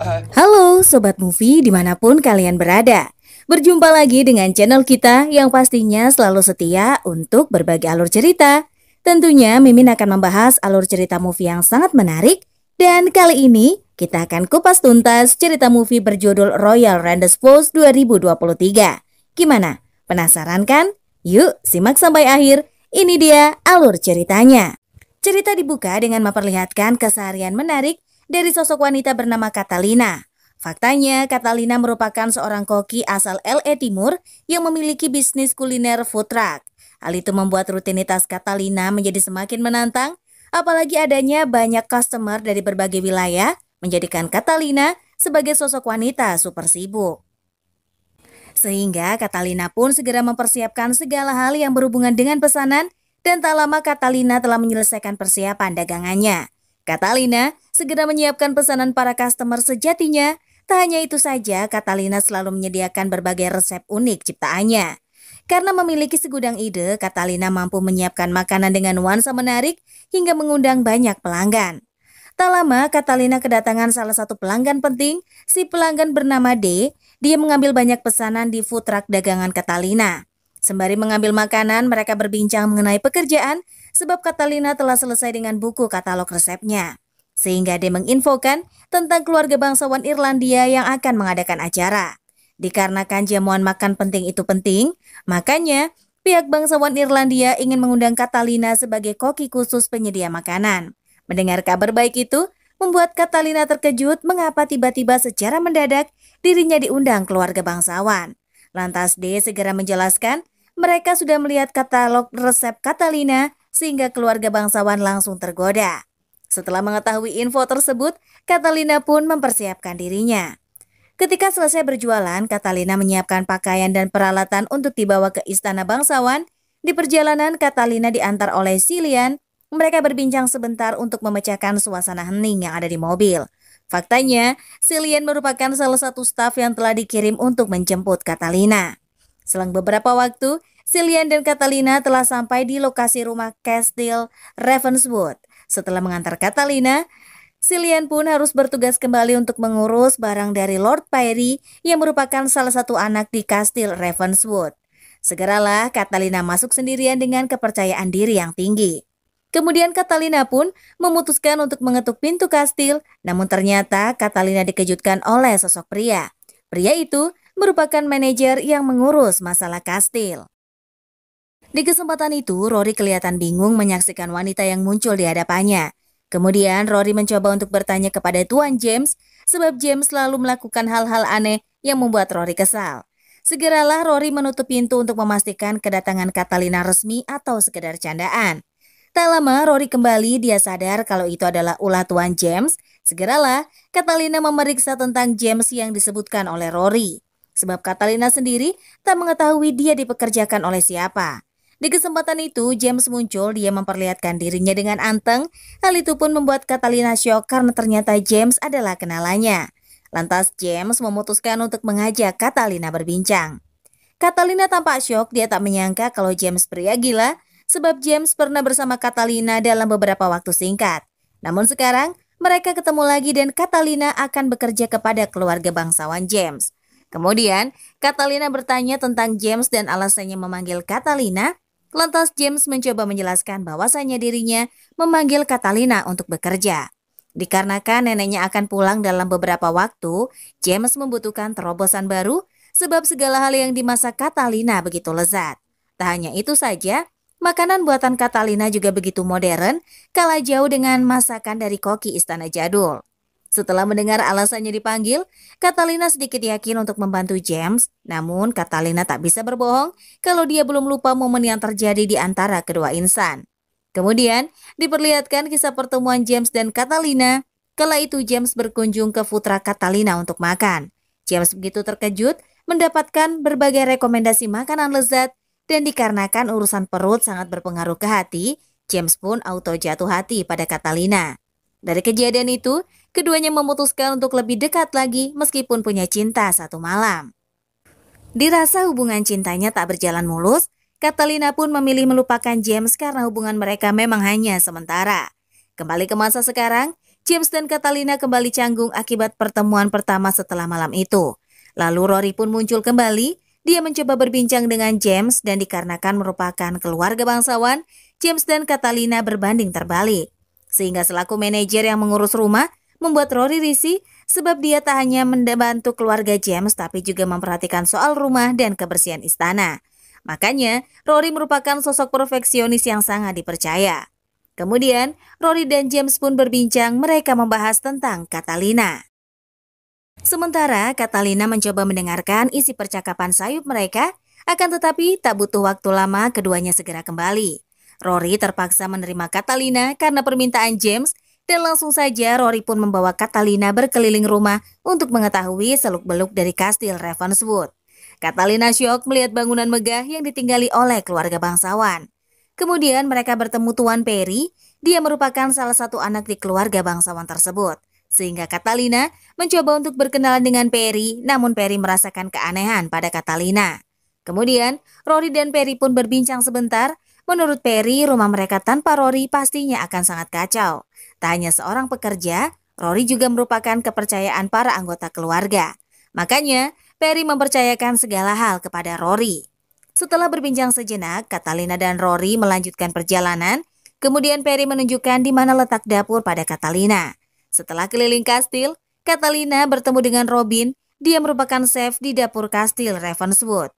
Halo Sobat Movie dimanapun kalian berada. Berjumpa lagi dengan channel kita yang pastinya selalu setia untuk berbagi alur cerita. Tentunya Mimin akan membahas alur cerita movie yang sangat menarik. Dan kali ini kita akan kupas tuntas cerita movie berjudul Royal Rendezvous 2023. Gimana? Penasaran kan? Yuk simak sampai akhir. Ini dia alur ceritanya. Cerita dibuka dengan memperlihatkan keseharian menarik dari sosok wanita bernama Catalina. Faktanya, Catalina merupakan seorang koki asal LA Timur yang memiliki bisnis kuliner food truck. Hal itu membuat rutinitas Catalina menjadi semakin menantang, apalagi adanya banyak customer dari berbagai wilayah menjadikan Catalina sebagai sosok wanita super sibuk. Sehingga Catalina pun segera mempersiapkan segala hal yang berhubungan dengan pesanan dan tak lama Catalina telah menyelesaikan persiapan dagangannya. Catalina segera menyiapkan pesanan para customer sejatinya. Tak hanya itu saja, Catalina selalu menyediakan berbagai resep unik ciptaannya. Karena memiliki segudang ide, Catalina mampu menyiapkan makanan dengan nuansa menarik hingga mengundang banyak pelanggan. Tak lama, Catalina kedatangan salah satu pelanggan penting. Si pelanggan bernama D. Dia mengambil banyak pesanan di food truck dagangan Catalina. Sembari mengambil makanan, mereka berbincang mengenai pekerjaan sebab Catalina telah selesai dengan buku katalog resepnya. Sehingga dia menginfokan tentang keluarga bangsawan Irlandia yang akan mengadakan acara. Dikarenakan jamuan makan penting itu penting, makanya pihak bangsawan Irlandia ingin mengundang Catalina sebagai koki khusus penyedia makanan. Mendengar kabar baik itu, membuat Catalina terkejut mengapa tiba-tiba secara mendadak dirinya diundang keluarga bangsawan. Lantas D segera menjelaskan mereka sudah melihat katalog resep Catalina sehingga keluarga bangsawan langsung tergoda. Setelah mengetahui info tersebut, Catalina pun mempersiapkan dirinya. Ketika selesai berjualan, Catalina menyiapkan pakaian dan peralatan untuk dibawa ke istana bangsawan. Di perjalanan, Catalina diantar oleh Cillian. Mereka berbincang sebentar untuk memecahkan suasana hening yang ada di mobil. Faktanya, Cillian merupakan salah satu staf yang telah dikirim untuk menjemput Catalina. Selang beberapa waktu, Cillian dan Catalina telah sampai di lokasi rumah Kastil Ravenswood. Setelah mengantar Catalina, Cillian pun harus bertugas kembali untuk mengurus barang dari Lord Pyrie yang merupakan salah satu anak di Kastil Ravenswood. Segeralah Catalina masuk sendirian dengan kepercayaan diri yang tinggi. Kemudian Catalina pun memutuskan untuk mengetuk pintu kastil, namun ternyata Catalina dikejutkan oleh sosok pria. Pria itu merupakan manajer yang mengurus masalah kastil. Di kesempatan itu, Rory kelihatan bingung menyaksikan wanita yang muncul di hadapannya. Kemudian Rory mencoba untuk bertanya kepada Tuan James, sebab James selalu melakukan hal-hal aneh yang membuat Rory kesal. Segeralah Rory menutup pintu untuk memastikan kedatangan Catalina resmi atau sekedar candaan. Tak lama Rory kembali, dia sadar kalau itu adalah ulah Tuan James. Segeralah Catalina memeriksa tentang James yang disebutkan oleh Rory. Sebab Catalina sendiri tak mengetahui dia dipekerjakan oleh siapa. Di kesempatan itu James muncul, dia memperlihatkan dirinya dengan anteng. Hal itu pun membuat Catalina syok karena ternyata James adalah kenalannya. Lantas James memutuskan untuk mengajak Catalina berbincang. Catalina tampak syok, dia tak menyangka kalau James pria gila. Sebab James pernah bersama Catalina dalam beberapa waktu singkat. Namun sekarang mereka ketemu lagi dan Catalina akan bekerja kepada keluarga bangsawan James. Kemudian Catalina bertanya tentang James dan alasannya memanggil Catalina. Lantas James mencoba menjelaskan bahwasannya dirinya memanggil Catalina untuk bekerja. Dikarenakan neneknya akan pulang dalam beberapa waktu, James membutuhkan terobosan baru sebab segala hal yang dimasak Catalina begitu lezat. Tak hanya itu saja, makanan buatan Catalina juga begitu modern, kalah jauh dengan masakan dari koki istana jadul. Setelah mendengar alasannya dipanggil, Catalina sedikit yakin untuk membantu James. Namun Catalina tak bisa berbohong kalau dia belum lupa momen yang terjadi di antara kedua insan. Kemudian diperlihatkan kisah pertemuan James dan Catalina. Kala itu James berkunjung ke putra Catalina untuk makan. James begitu terkejut mendapatkan berbagai rekomendasi makanan lezat. Dan dikarenakan urusan perut sangat berpengaruh ke hati, James pun auto jatuh hati pada Catalina. Dari kejadian itu, keduanya memutuskan untuk lebih dekat lagi meskipun punya cinta satu malam. Dirasa hubungan cintanya tak berjalan mulus, Catalina pun memilih melupakan James karena hubungan mereka memang hanya sementara. Kembali ke masa sekarang, James dan Catalina kembali canggung akibat pertemuan pertama setelah malam itu. Lalu Rory pun muncul kembali. Dia mencoba berbincang dengan James dan dikarenakan merupakan keluarga bangsawan, James dan Catalina berbanding terbalik. Sehingga selaku manajer yang mengurus rumah, membuat Rory risih sebab dia tak hanya membantu keluarga James tapi juga memperhatikan soal rumah dan kebersihan istana. Makanya, Rory merupakan sosok perfeksionis yang sangat dipercaya. Kemudian, Rory dan James pun berbincang, mereka membahas tentang Catalina. Sementara Catalina mencoba mendengarkan isi percakapan sayup mereka, akan tetapi tak butuh waktu lama keduanya segera kembali. Rory terpaksa menerima Catalina karena permintaan James dan langsung saja Rory pun membawa Catalina berkeliling rumah untuk mengetahui seluk-beluk dari kastil Ravenswood. Catalina syok melihat bangunan megah yang ditinggali oleh keluarga bangsawan. Kemudian mereka bertemu Tuan Perry, dia merupakan salah satu anak di keluarga bangsawan tersebut. Sehingga Catalina mencoba untuk berkenalan dengan Perry, namun Perry merasakan keanehan pada Catalina. Kemudian, Rory dan Perry pun berbincang sebentar. Menurut Perry, rumah mereka tanpa Rory pastinya akan sangat kacau. Tak hanya seorang pekerja, Rory juga merupakan kepercayaan para anggota keluarga. Makanya, Perry mempercayakan segala hal kepada Rory. Setelah berbincang sejenak, Catalina dan Rory melanjutkan perjalanan. Kemudian Perry menunjukkan di mana letak dapur pada Catalina. Setelah keliling kastil, Catalina bertemu dengan Robin. Dia merupakan chef di dapur kastil Ravenswood.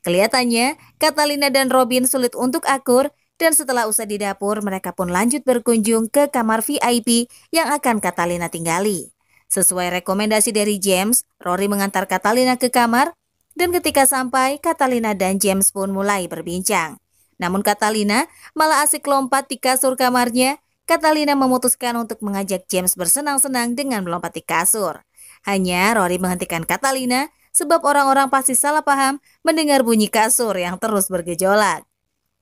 Kelihatannya, Catalina dan Robin sulit untuk akur dan setelah usai di dapur, mereka pun lanjut berkunjung ke kamar VIP yang akan Catalina tinggali. Sesuai rekomendasi dari James, Rory mengantar Catalina ke kamar dan ketika sampai, Catalina dan James pun mulai berbincang. Namun Catalina malah asik lompat di kasur kamarnya. Catalina memutuskan untuk mengajak James bersenang-senang dengan melompati kasur. Hanya Rory menghentikan Catalina sebab orang-orang pasti salah paham mendengar bunyi kasur yang terus bergejolak.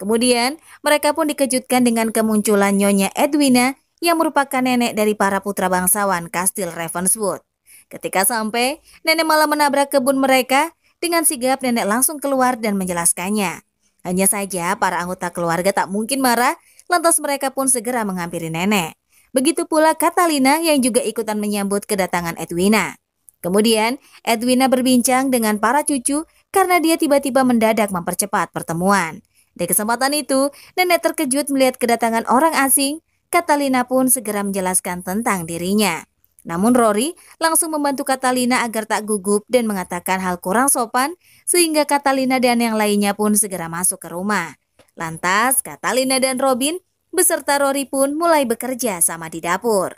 Kemudian mereka pun dikejutkan dengan kemunculan Nyonya Edwina yang merupakan nenek dari para putra bangsawan kastil Ravenswood. Ketika sampai, nenek malah menabrak kebun mereka. Dengan sigap nenek langsung keluar dan menjelaskannya. Hanya saja para anggota keluarga tak mungkin marah. Lantas mereka pun segera menghampiri nenek. Begitu pula Catalina yang juga ikutan menyambut kedatangan Edwina. Kemudian Edwina berbincang dengan para cucu karena dia tiba-tiba mendadak mempercepat pertemuan. Di kesempatan itu, nenek terkejut melihat kedatangan orang asing. Catalina pun segera menjelaskan tentang dirinya. Namun Rory langsung membantu Catalina agar tak gugup dan mengatakan hal kurang sopan sehingga Catalina dan yang lainnya pun segera masuk ke rumah. Lantas, Catalina dan Robin beserta Rory pun mulai bekerja sama di dapur.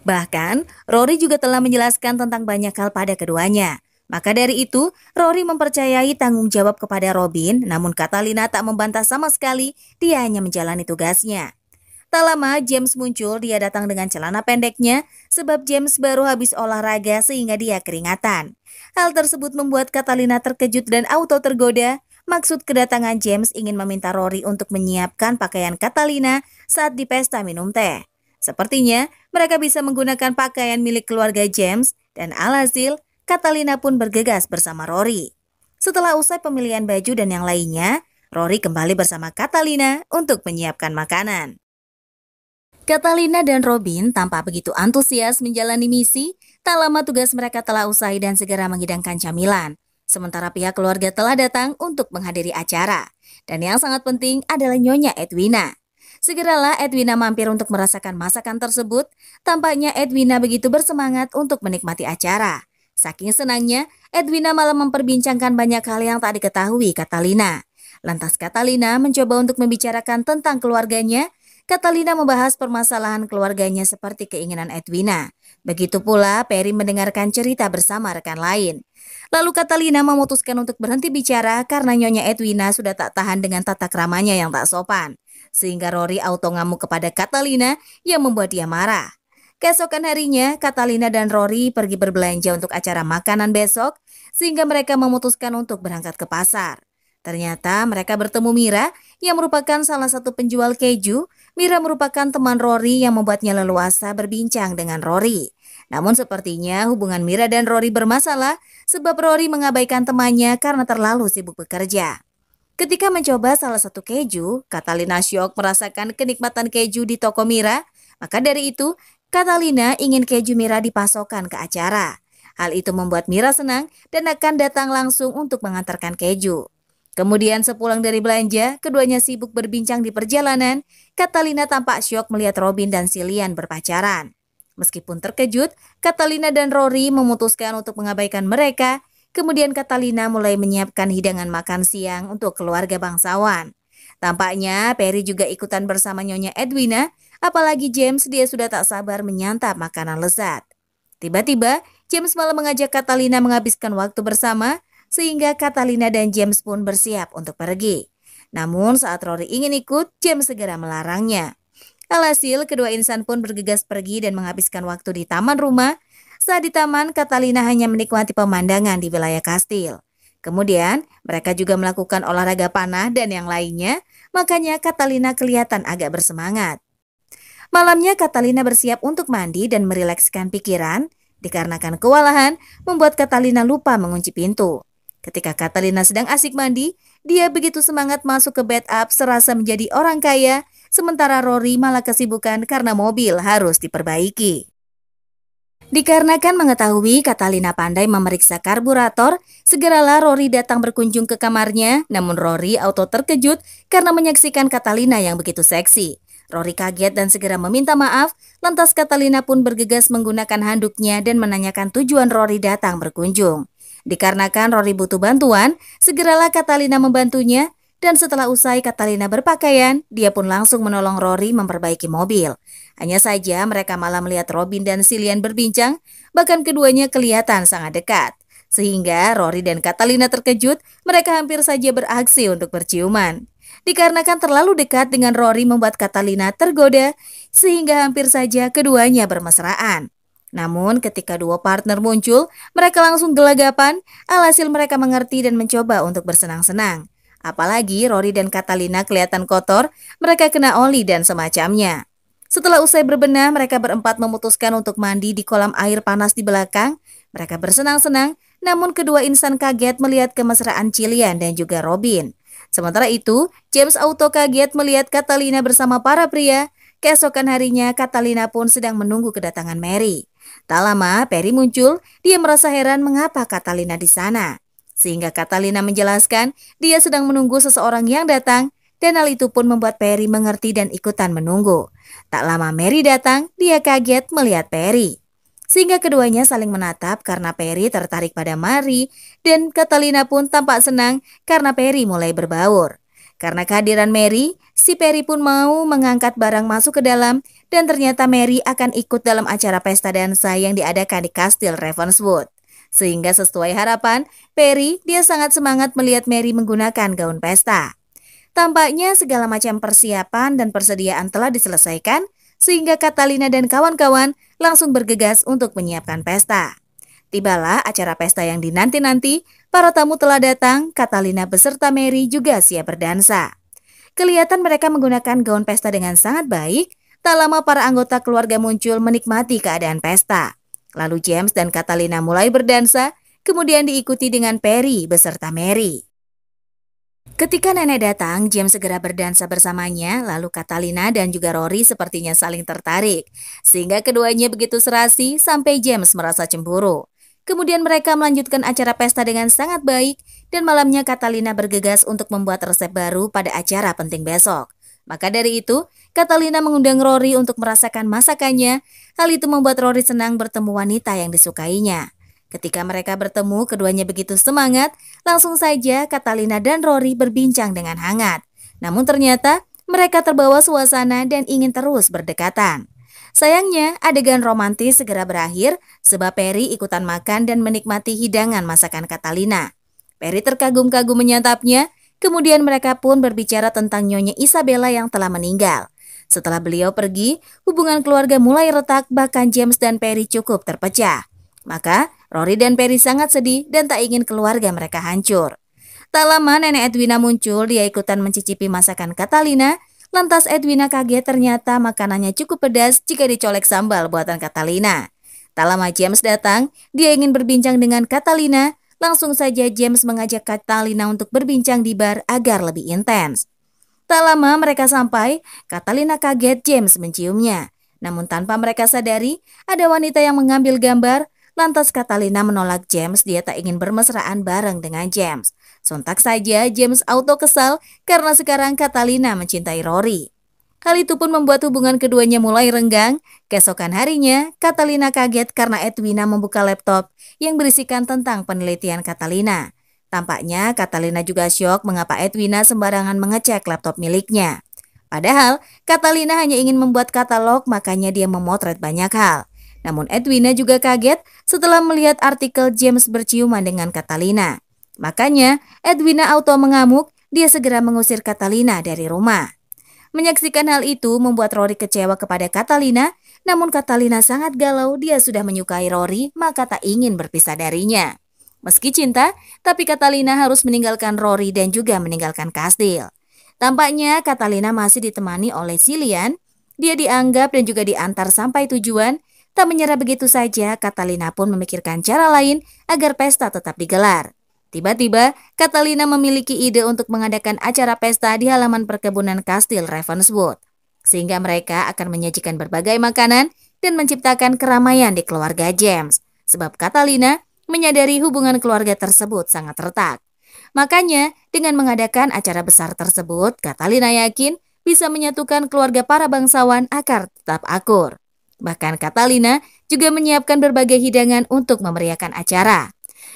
Bahkan, Rory juga telah menjelaskan tentang banyak hal pada keduanya. Maka dari itu, Rory mempercayai tanggung jawab kepada Robin, namun Catalina tak membantah sama sekali, dia hanya menjalani tugasnya. Tak lama, James muncul, dia datang dengan celana pendeknya, sebab James baru habis olahraga sehingga dia keringatan. Hal tersebut membuat Catalina terkejut dan auto tergoda. Maksud kedatangan James ingin meminta Rory untuk menyiapkan pakaian Catalina saat di pesta minum teh. Sepertinya mereka bisa menggunakan pakaian milik keluarga James dan alhasil Catalina pun bergegas bersama Rory. Setelah usai pemilihan baju dan yang lainnya, Rory kembali bersama Catalina untuk menyiapkan makanan. Catalina dan Robin tampak begitu antusias menjalani misi. Tak lama tugas mereka telah usai dan segera menghidangkan camilan. Sementara pihak keluarga telah datang untuk menghadiri acara. Dan yang sangat penting adalah Nyonya Edwina. Segeralah Edwina mampir untuk merasakan masakan tersebut. Tampaknya Edwina begitu bersemangat untuk menikmati acara. Saking senangnya, Edwina malah memperbincangkan banyak hal yang tak diketahui Catalina. Lantas Catalina mencoba untuk membicarakan tentang keluarganya. Catalina membahas permasalahan keluarganya seperti keinginan Edwina. Begitu pula Perry mendengarkan cerita bersama rekan lain. Lalu Catalina memutuskan untuk berhenti bicara karena Nyonya Edwina sudah tak tahan dengan tata kramanya yang tak sopan. Sehingga Rory auto ngamuk kepada Catalina yang membuat dia marah. Keesokan harinya, Catalina dan Rory pergi berbelanja untuk acara makanan besok, sehingga mereka memutuskan untuk berangkat ke pasar. Ternyata mereka bertemu Mira yang merupakan salah satu penjual keju. Mira merupakan teman Rory yang membuatnya leluasa berbincang dengan Rory. Namun sepertinya hubungan Mira dan Rory bermasalah sebab Rory mengabaikan temannya karena terlalu sibuk bekerja. Ketika mencoba salah satu keju, Catalina syok merasakan kenikmatan keju di toko Mira. Maka dari itu, Catalina ingin keju Mira dipasokkan ke acara. Hal itu membuat Mira senang dan akan datang langsung untuk mengantarkan keju. Kemudian sepulang dari belanja, keduanya sibuk berbincang di perjalanan. Catalina tampak syok melihat Robin dan Cillian berpacaran. Meskipun terkejut, Catalina dan Rory memutuskan untuk mengabaikan mereka. Kemudian Catalina mulai menyiapkan hidangan makan siang untuk keluarga bangsawan. Tampaknya Perry juga ikutan bersama Nyonya Edwina, apalagi James dia sudah tak sabar menyantap makanan lezat. Tiba-tiba, James malah mengajak Catalina menghabiskan waktu bersama, sehingga Catalina dan James pun bersiap untuk pergi. Namun saat Rory ingin ikut, James segera melarangnya. Alhasil, kedua insan pun bergegas pergi dan menghabiskan waktu di taman rumah. Saat di taman, Catalina hanya menikmati pemandangan di wilayah kastil. Kemudian, mereka juga melakukan olahraga panah dan yang lainnya, makanya Catalina kelihatan agak bersemangat. Malamnya, Catalina bersiap untuk mandi dan merilekskan pikiran, dikarenakan kewalahan membuat Catalina lupa mengunci pintu. Ketika Catalina sedang asik mandi, dia begitu semangat masuk ke bathtub serasa menjadi orang kaya, sementara Rory malah kesibukan karena mobil harus diperbaiki. Dikarenakan mengetahui Catalina pandai memeriksa karburator, segeralah Rory datang berkunjung ke kamarnya, namun Rory auto terkejut karena menyaksikan Catalina yang begitu seksi. Rory kaget dan segera meminta maaf, lantas Catalina pun bergegas menggunakan handuknya dan menanyakan tujuan Rory datang berkunjung. Dikarenakan Rory butuh bantuan, segeralah Catalina membantunya, dan setelah usai Catalina berpakaian, dia pun langsung menolong Rory memperbaiki mobil. Hanya saja mereka malah melihat Robin dan Cillian berbincang, bahkan keduanya kelihatan sangat dekat. Sehingga Rory dan Catalina terkejut, mereka hampir saja beraksi untuk berciuman. Dikarenakan terlalu dekat dengan Rory membuat Catalina tergoda, sehingga hampir saja keduanya bermesraan. Namun ketika dua partner muncul, mereka langsung gelagapan, alhasil mereka mengerti dan mencoba untuk bersenang-senang. Apalagi Rory dan Catalina kelihatan kotor, mereka kena oli dan semacamnya. Setelah usai berbenah, mereka berempat memutuskan untuk mandi di kolam air panas di belakang. Mereka bersenang-senang, namun kedua insan kaget melihat kemesraan Cillian dan juga Robin. Sementara itu, James auto kaget melihat Catalina bersama para pria. Keesokan harinya, Catalina pun sedang menunggu kedatangan Mary. Tak lama, Perry muncul. Dia merasa heran mengapa Catalina di sana. Sehingga Catalina menjelaskan dia sedang menunggu seseorang yang datang, dan hal itu pun membuat Perry mengerti dan ikutan menunggu. Tak lama Mary datang, dia kaget melihat Perry. Sehingga keduanya saling menatap karena Perry tertarik pada Mary, dan Catalina pun tampak senang karena Perry mulai berbaur. Karena kehadiran Mary, si Perry pun mau mengangkat barang masuk ke dalam, dan ternyata Mary akan ikut dalam acara pesta dansa yang diadakan di Kastil Ravenswood. Sehingga sesuai harapan, Perry dia sangat semangat melihat Mary menggunakan gaun pesta. Tampaknya segala macam persiapan dan persediaan telah diselesaikan, sehingga Catalina dan kawan-kawan langsung bergegas untuk menyiapkan pesta. Tibalah acara pesta yang dinanti-nanti, para tamu telah datang, Catalina beserta Mary juga siap berdansa. Kelihatan mereka menggunakan gaun pesta dengan sangat baik, tak lama para anggota keluarga muncul menikmati keadaan pesta. Lalu James dan Catalina mulai berdansa, kemudian diikuti dengan Perry beserta Mary. Ketika nenek datang, James segera berdansa bersamanya, lalu Catalina dan juga Rory sepertinya saling tertarik. Sehingga keduanya begitu serasi sampai James merasa cemburu. Kemudian mereka melanjutkan acara pesta dengan sangat baik, dan malamnya Catalina bergegas untuk membuat resep baru pada acara penting besok. Maka dari itu, Catalina mengundang Rory untuk merasakan masakannya. Hal itu membuat Rory senang bertemu wanita yang disukainya. Ketika mereka bertemu, keduanya begitu semangat, langsung saja Catalina dan Rory berbincang dengan hangat. Namun ternyata mereka terbawa suasana dan ingin terus berdekatan. Sayangnya, adegan romantis segera berakhir sebab Perry ikutan makan dan menikmati hidangan masakan Catalina. Perry terkagum-kagum menyantapnya, kemudian mereka pun berbicara tentang Nyonya Isabella yang telah meninggal. Setelah beliau pergi, hubungan keluarga mulai retak, bahkan James dan Perry cukup terpecah. Maka, Rory dan Perry sangat sedih dan tak ingin keluarga mereka hancur. Tak lama Nenek Edwina muncul, dia ikutan mencicipi masakan Catalina. Lantas Edwina kaget ternyata makanannya cukup pedas jika dicolek sambal buatan Catalina. Tak lama James datang, dia ingin berbincang dengan Catalina. Langsung saja James mengajak Catalina untuk berbincang di bar agar lebih intens. Tak lama mereka sampai, Catalina kaget James menciumnya. Namun tanpa mereka sadari, ada wanita yang mengambil gambar. Lantas Catalina menolak James, dia tak ingin bermesraan bareng dengan James. Sontak saja James auto kesal karena sekarang Catalina mencintai Rory. Hal itu pun membuat hubungan keduanya mulai renggang. Keesokan harinya, Catalina kaget karena Edwina membuka laptop yang berisikan tentang penelitian Catalina. Tampaknya Catalina juga syok mengapa Edwina sembarangan mengecek laptop miliknya. Padahal, Catalina hanya ingin membuat katalog, makanya dia memotret banyak hal. Namun Edwina juga kaget setelah melihat artikel James berciuman dengan Catalina. Makanya Edwina auto mengamuk, dia segera mengusir Catalina dari rumah. Menyaksikan hal itu membuat Rory kecewa kepada Catalina, namun Catalina sangat galau, dia sudah menyukai Rory maka tak ingin berpisah darinya. Meski cinta, tapi Catalina harus meninggalkan Rory dan juga meninggalkan kastil. Tampaknya Catalina masih ditemani oleh Cillian, dia dianggap dan juga diantar sampai tujuan. Tak menyerah begitu saja, Catalina pun memikirkan cara lain agar pesta tetap digelar. Tiba-tiba, Catalina memiliki ide untuk mengadakan acara pesta di halaman perkebunan kastil Ravenswood. Sehingga mereka akan menyajikan berbagai makanan dan menciptakan keramaian di keluarga James. Sebab Catalina menyadari hubungan keluarga tersebut sangat retak. Makanya, dengan mengadakan acara besar tersebut, Catalina yakin bisa menyatukan keluarga para bangsawan agar tetap akur. Bahkan Catalina juga menyiapkan berbagai hidangan untuk memeriahkan acara.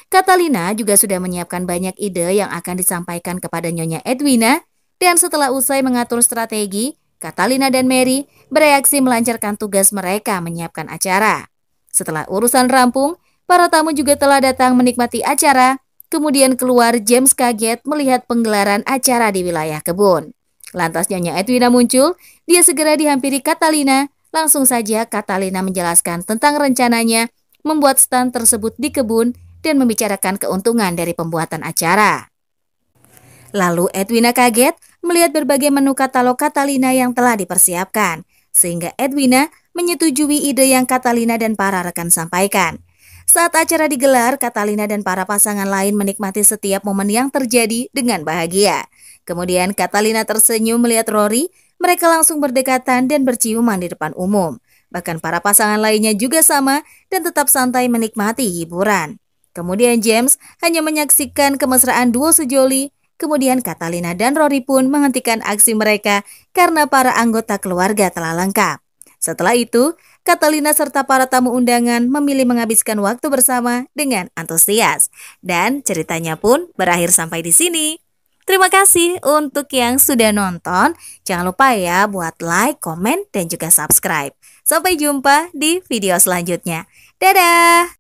Catalina juga sudah menyiapkan banyak ide yang akan disampaikan kepada Nyonya Edwina, dan setelah usai mengatur strategi, Catalina dan Mary bereaksi melancarkan tugas mereka menyiapkan acara. Setelah urusan rampung, para tamu juga telah datang menikmati acara. Kemudian keluar, James kaget melihat penggelaran acara di wilayah kebun. Lantas Nyonya Edwina muncul, dia segera dihampiri Catalina. Langsung saja Catalina menjelaskan tentang rencananya membuat stand tersebut di kebun dan membicarakan keuntungan dari pembuatan acara. Lalu Edwina kaget melihat berbagai menu katalog Catalina yang telah dipersiapkan, sehingga Edwina menyetujui ide yang Catalina dan para rekan sampaikan. Saat acara digelar, Catalina dan para pasangan lain menikmati setiap momen yang terjadi dengan bahagia. Kemudian Catalina tersenyum melihat Rory. Mereka langsung berdekatan dan berciuman di depan umum. Bahkan para pasangan lainnya juga sama dan tetap santai menikmati hiburan. Kemudian James hanya menyaksikan kemesraan duo sejoli. Kemudian Catalina dan Rory pun menghentikan aksi mereka karena para anggota keluarga telah lengkap. Setelah itu, Catalina serta para tamu undangan memilih menghabiskan waktu bersama dengan antusias. Dan ceritanya pun berakhir sampai di sini. Terima kasih untuk yang sudah nonton. Jangan lupa ya buat like, komen, dan juga subscribe. Sampai jumpa di video selanjutnya. Dadah!